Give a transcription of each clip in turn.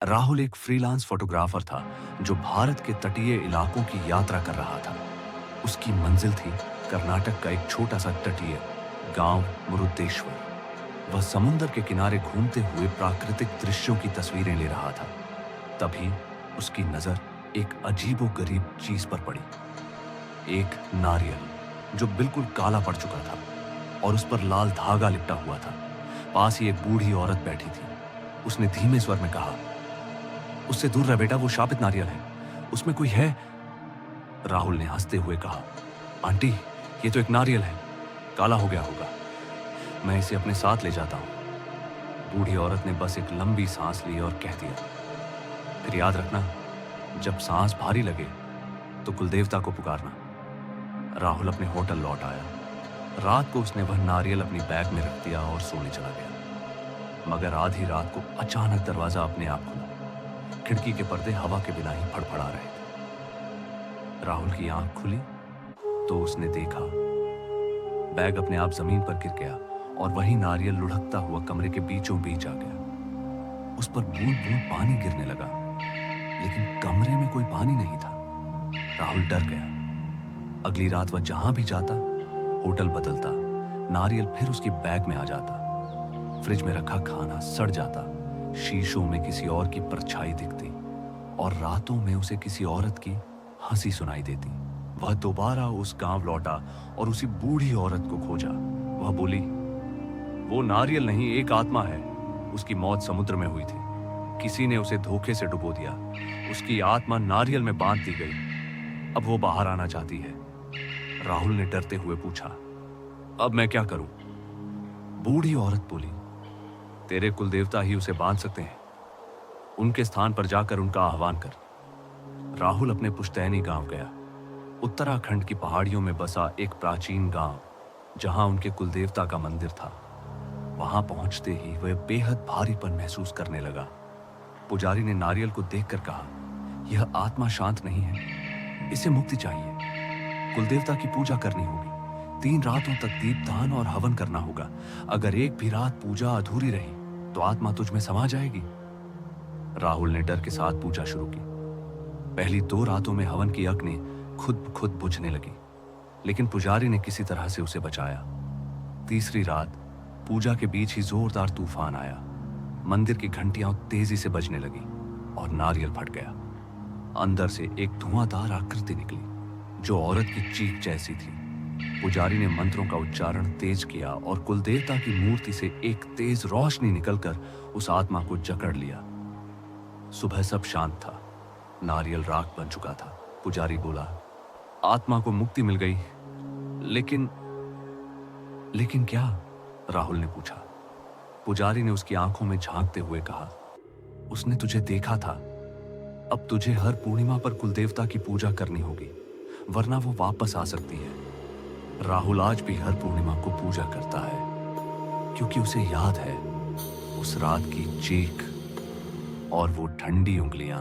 राहुल एक freelance photographer था जो भारत के तटीय इलाकों की यात्रा कर रहा था। उसकी मंजिल थी कर्नाटक का एक छोटा सा तटीय गांव मुरुदेश्वर। वह समुद्र के किनारे घूमते हुए प्राकृतिक दृश्यों की तस्वीरें ले रहा था। तभी उसकी नजर एक अजीबोगरीब चीज पर पड़ी। एक नारियल जो बिल्कुल काला पड़ चुका था और उस पर लाल धागा लिपटा हुआ था। पास ही एक बूढ़ी औरत बैठी थी। उसने धीमे स्वर में कहा, उससे दूर रह बेटा, वो शापित नारियल है, उसमें कोई है। राहुल ने हंसते हुए कहा, आंटी, ये तो एक नारियल है, काला हो गया होगा, मैं इसे अपने साथ ले जाता हूं। बूढ़ी औरत ने बस एक लंबी सांस ली और कह दिया, फिर याद रखना, जब सांस भारी लगे तो कुलदेवता को पुकारना। राहुल अपने होटल लौट आया। रात को उसने वह नारियल अपनी बैग में रख दिया और सोने चला गया। मगर आधी रात को अचानक दरवाजा अपने आप खुला। खिड़की के पर्दे हवा के बिना ही फड़फड़ा रहे थे। राहुल की आंख खुली तो उसने देखा बैग अपने आप जमीन पर गिर गया और वही नारियल लुढ़कता हुआ कमरे के बीचों बीच आ गया। उस पर बूंद बूंद पानी गिरने लगा, लेकिन कमरे में कोई पानी नहीं था। राहुल डर गया। अगली रात वह जहां भी जाता, होटल बदलता, नारियल फिर उसकी बैग में आ जाता। फ्रिज में रखा खाना सड़ जाता, शीशों में किसी और की परछाई दिखती और रातों में उसे किसी औरत की हंसी सुनाई देती। वह दोबारा उस गांव लौटा और उसी बूढ़ी औरत को खोजा। वह बोली, वो नारियल नहीं, एक आत्मा है। उसकी मौत समुद्र में हुई थी, किसी ने उसे धोखे से डुबो दिया। उसकी आत्मा नारियल में बांध दी गई, अब वो बाहर आना चाहती है। राहुल ने डरते हुए पूछा, अब मैं क्या करूं? बूढ़ी औरत बोली, तेरे कुलदेवता ही उसे बांध सकते हैं, उनके स्थान पर जाकर उनका आह्वान कर। राहुल अपने पुश्तैनी गांव गया, उत्तराखंड की पहाड़ियों में बसा एक प्राचीन गांव जहां उनके कुलदेवता का मंदिर था। वहां पहुंचते ही वह बेहद भारीपन महसूस करने लगा। पुजारी ने नारियल को देखकर कहा, यह आत्मा शांत नहीं है, इसे मुक्ति चाहिए। कुलदेवता की पूजा करनी होगी, 3 रातों तक दीपदान और हवन करना होगा। अगर एक भी रात पूजा अधूरी रही तो आत्मा तुझ में समा जाएगी। राहुल ने डर के साथ पूजा शुरू की। पहली 2 रातों में हवन की अग्नि खुद ब खुद बुझने लगी, लेकिन पुजारी ने किसी तरह से उसे बचाया। तीसरी रात पूजा के बीच ही जोरदार तूफान आया। मंदिर की घंटियां तेजी से बजने लगी और नारियल फट गया। अंदर से एक धुआंधार आकृति निकली जो औरत की चीख जैसी थी। पुजारी ने मंत्रों का उच्चारण तेज किया और कुलदेवता की मूर्ति से एक तेज रोशनी निकलकर उस आत्मा को जकड़ लिया। सुबह सब शांत था, नारियल राख बन चुका था। पुजारी बोला, आत्मा को मुक्ति मिल गई, लेकिन क्या? राहुल ने पूछा। पुजारी ने उसकी आंखों में झांकते हुए कहा, उसने तुझे देखा था, अब तुझे हर पूर्णिमा पर कुलदेवता की पूजा करनी होगी, वरना वो वापस आ सकती है। राहुल आज भी हर पूर्णिमा को पूजा करता है, क्योंकि उसे याद है उस रात की चीख और वो ठंडी उंगलियां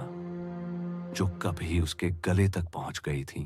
जो कभी उसके गले तक पहुंच गई थीं।